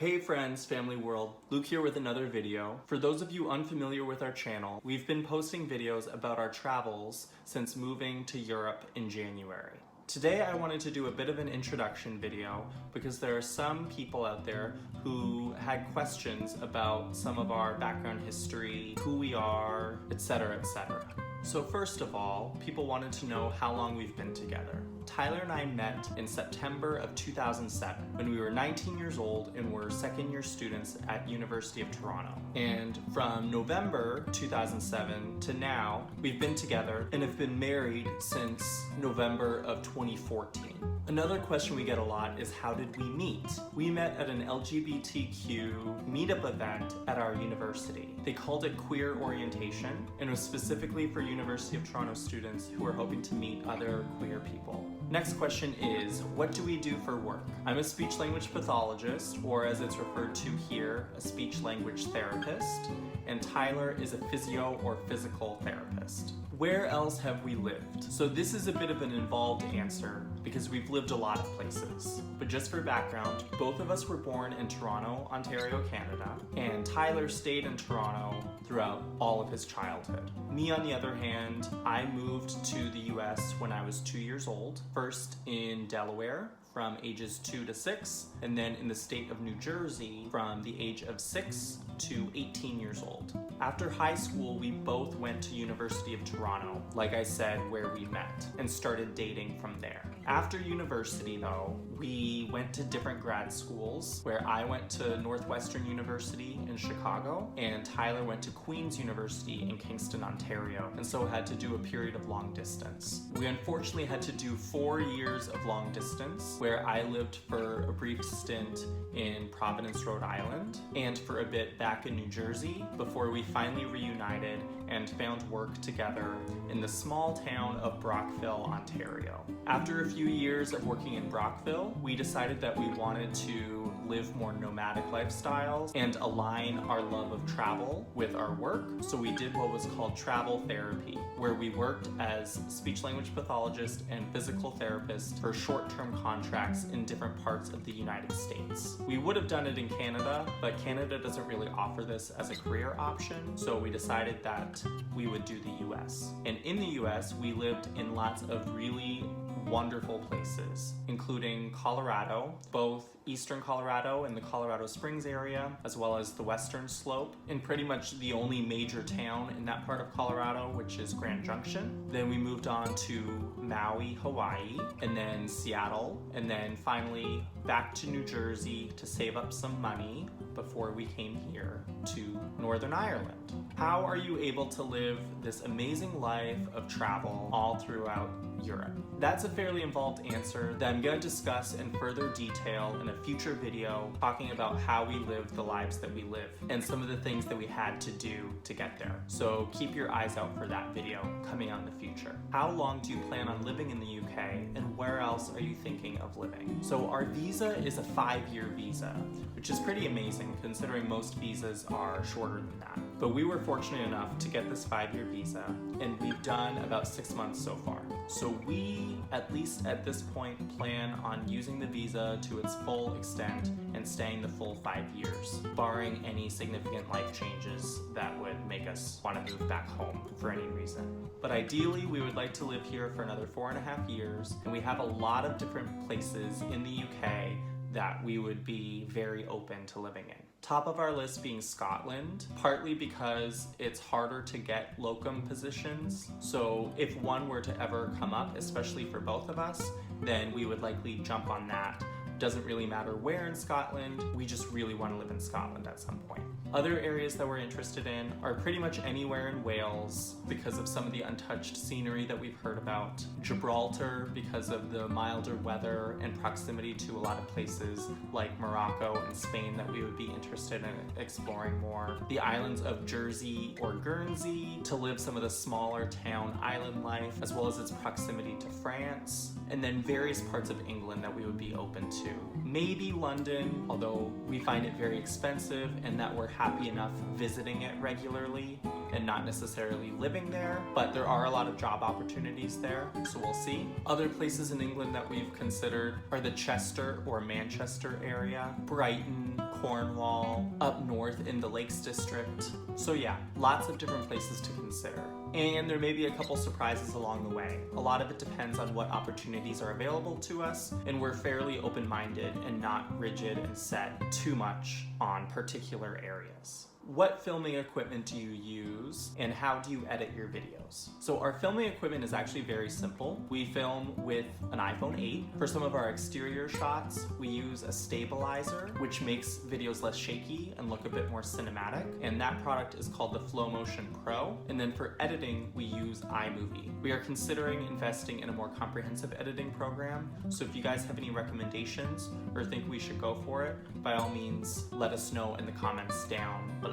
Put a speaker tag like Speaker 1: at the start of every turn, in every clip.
Speaker 1: Hey friends, family world, Luke here with another video. For those of you unfamiliar with our channel, we've been posting videos about our travels since moving to Europe in January. Today I wanted to do a bit of an introduction video because there are some people out there who had questions about some of our background history, who we are, etc., etc. So first of all, people wanted to know how long we've been together. Tyler and I met in September of 2007 when we were 19 years old and were second-year students at University of Toronto. And from November 2007 to now, we've been together and have been married since November of 2014. Another question we get a lot is how did we meet? We met at an LGBTQ meetup event at our university. They called it Queer Orientation and it was specifically for University of Toronto students who are hoping to meet other queer people. Next question is, what do we do for work? I'm a speech-language pathologist, or as it's referred to here, a speech-language therapist, and Tyler is a physio or physical therapist. Where else have we lived? So this is a bit of an involved answer because we've lived a lot of places. But just for background, both of us were born in Toronto, Ontario, Canada, and Tyler stayed in Toronto throughout all of his childhood. Me, on the other hand, I moved to the US when I was 2 years old, first in Delaware from ages 2 to 6, and then in the state of New Jersey from the age of 6 to 18 years old. After high school, we both went to University of Toronto, like I said, where we met, and started dating from there. After university though, we went to different grad schools, where I went to Northwestern University in Chicago, and Tyler went to Queen's University in Kingston, Ontario, and so had to do a period of long distance. We unfortunately had to do 4 years of long distance, where I lived for a brief stint in Providence, Rhode Island, and for a bit back in New Jersey, before we finally reunited and found work together in the small town of Brockville, Ontario. After a few years of working in Brockville, we decided that we wanted to live more nomadic lifestyles and align our love of travel with our work. So we did what was called travel therapy, where we worked as speech-language pathologist and physical therapist for short-term contracts in different parts of the United States. We would have done it in Canada, but Canada doesn't really offer this as a career option, so we decided that we would do the US. And in the US, we lived in lots of really wonderful places, including Colorado, both eastern Colorado and the Colorado Springs area, as well as the western slope, and pretty much the only major town in that part of Colorado, which is Grand Junction. Then we moved on to Maui, Hawaii, and then Seattle, and then finally back to New Jersey to save up some money before we came here to Northern Ireland. How are you able to live this amazing life of travel all throughout Europe? That's a fairly involved answer that I'm going to discuss in further detail in a future video talking about how we lived the lives that we live and some of the things that we had to do to get there. So keep your eyes out for that video coming out in the future. How long do you plan on living in the UK and where else are you thinking of living? So our visa is a 5-year visa, which is pretty amazing considering most visas are shorter than that. But we were fortunate enough to get this 5-year visa and we've done about 6 months so far. So we, at least at this point, plan on using the visa to its full extent and staying the full 5 years, barring any significant life changes that would make us want to move back home for any reason. But ideally, we would like to live here for another 4.5 years, and we have a lot of different places in the UK that we would be very open to living in. Top of our list being Scotland, partly because it's harder to get locum positions. So if one were to ever come up, especially for both of us, then we would likely jump on that. Doesn't really matter where in Scotland, we just really want to live in Scotland at some point. Other areas that we're interested in are pretty much anywhere in Wales because of some of the untouched scenery that we've heard about. Gibraltar because of the milder weather and proximity to a lot of places like Morocco and Spain that we would be interested in exploring more. The islands of Jersey or Guernsey to live some of the smaller town island life, as well as its proximity to France, and then various parts of England that we would be open to. Maybe London, although we find it very expensive and that we're happy enough visiting it regularly and not necessarily living there, but there are a lot of job opportunities there, so we'll see. Other places in England that we've considered are the Chester or Manchester area, Brighton, Cornwall, up north in the Lakes District. So yeah, lots of different places to consider. And there may be a couple surprises along the way. A lot of it depends on what opportunities are available to us, and we're fairly open-minded and not rigid and set too much on particular areas. What filming equipment do you use, and how do you edit your videos? So our filming equipment is actually very simple. We film with an iPhone 8. For some of our exterior shots, we use a stabilizer, which makes videos less shaky and look a bit more cinematic, and that product is called the FlowMotion Pro. And then for editing, we use iMovie. We are considering investing in a more comprehensive editing program, so if you guys have any recommendations or think we should go for it, by all means, let us know in the comments down below.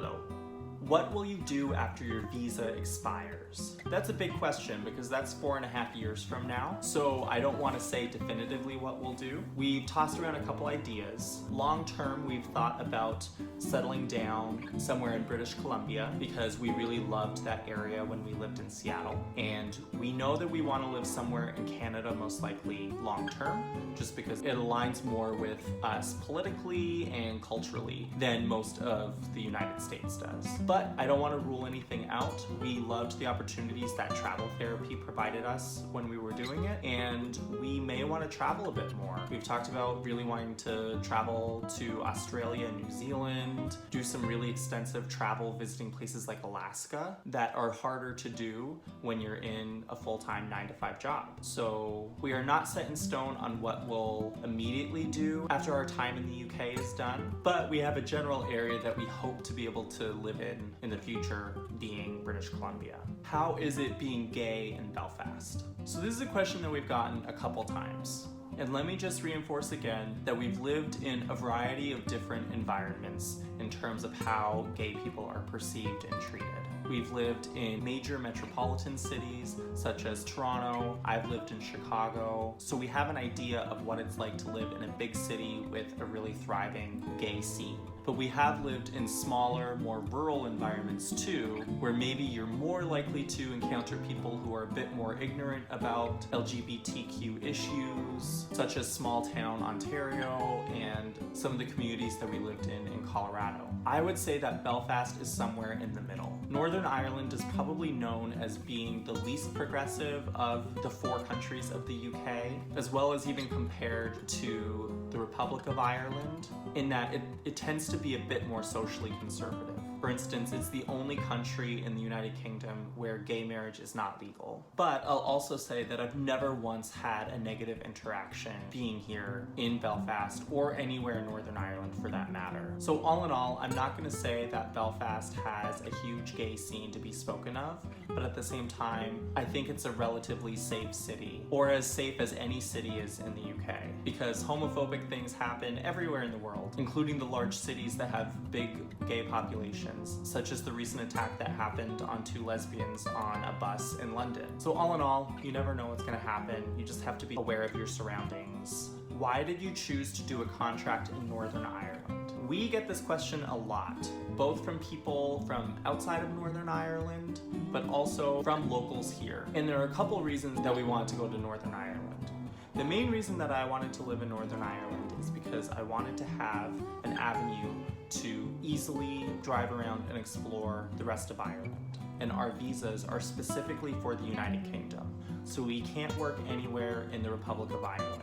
Speaker 1: What will you do after your visa expires? That's a big question because that's 4.5 years from now, so I don't want to say definitively what we'll do. We've tossed around a couple ideas. Long term, we've thought about settling down somewhere in British Columbia because we really loved that area when we lived in Seattle, and we know that we want to live somewhere in Canada most likely long term, just because it aligns more with us politically and culturally than most of the United States does. But I don't want to rule anything out. We loved the opportunities that travel therapy provided us when we were doing it, and we may want to travel a bit more. We've talked about really wanting to travel to Australia and New Zealand, do some really extensive travel visiting places like Alaska that are harder to do when you're in a full-time 9-to-5 job. So we are not set in stone on what we'll immediately do after our time in the UK is done, but we have a general area that we hope to be able to live in the future, being British Columbia. How is it being gay in Belfast? So this is a question that we've gotten a couple times. And let me just reinforce again that we've lived in a variety of different environments in terms of how gay people are perceived and treated. We've lived in major metropolitan cities such as Toronto. I've lived in Chicago. So we have an idea of what it's like to live in a big city with a really thriving gay scene. But we have lived in smaller, more rural environments too, where maybe you're more likely to encounter people who are a bit more ignorant about LGBTQ issues, such as small town Ontario and some of the communities that we lived in Colorado. I would say that Belfast is somewhere in the middle. Northern Ireland is probably known as being the least progressive of the 4 countries of the UK, as well as even compared to the Republic of Ireland, in that it tends to be a bit more socially conservative. For instance, it's the only country in the United Kingdom where gay marriage is not legal. But I'll also say that I've never once had a negative interaction being here in Belfast or anywhere in Northern Ireland for that matter. So all in all, I'm not going to say that Belfast has a huge gay scene to be spoken of, but at the same time, I think it's a relatively safe city, or as safe as any city is in the UK, because homophobic things happen everywhere in the world, including the large cities that have big gay populations, such as the recent attack that happened on 2 lesbians on a bus in London. So all in all, you never know what's going to happen. You just have to be aware of your surroundings. Why did you choose to do a contract in Northern Ireland? We get this question a lot, both from people from outside of Northern Ireland, but also from locals here. And there are a couple reasons that we wanted to go to Northern Ireland. The main reason that I wanted to live in Northern Ireland is because I wanted to have an avenue to easily drive around and explore the rest of Ireland. And our visas are specifically for the United Kingdom, so we can't work anywhere in the Republic of Ireland,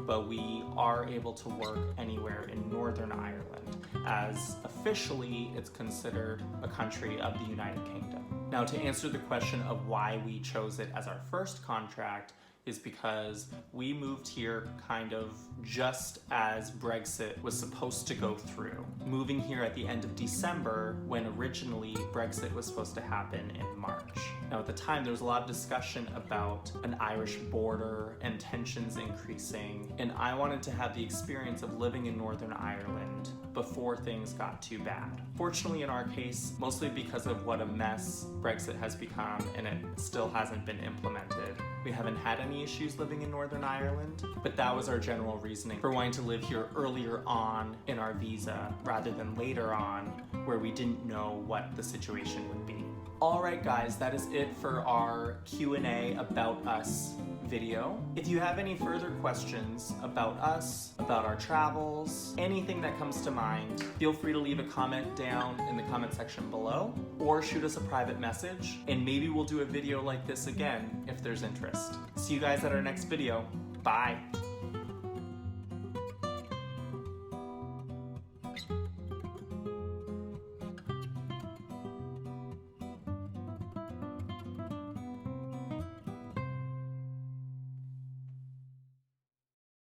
Speaker 1: but we are able to work anywhere in Northern Ireland, as officially it's considered a country of the United Kingdom. Now, to answer the question of why we chose it as our first contract, is because we moved here kind of just as Brexit was supposed to go through. Moving here at the end of December, when originally Brexit was supposed to happen in March. Now at the time, there was a lot of discussion about an Irish border and tensions increasing, and I wanted to have the experience of living in Northern Ireland before things got too bad. Fortunately in our case, mostly because of what a mess Brexit has become and it still hasn't been implemented, we haven't had any issues living in Northern Ireland, but that was our general reasoning for wanting to live here earlier on in our visa rather than later on where we didn't know what the situation would be. Alright guys, that is it for our Q&A about us video. If you have any further questions about us, about our travels, anything that comes to mind, feel free to leave a comment down in the comment section below or shoot us a private message, and maybe we'll do a video like this again if there's interest. See you guys at our next video. Bye.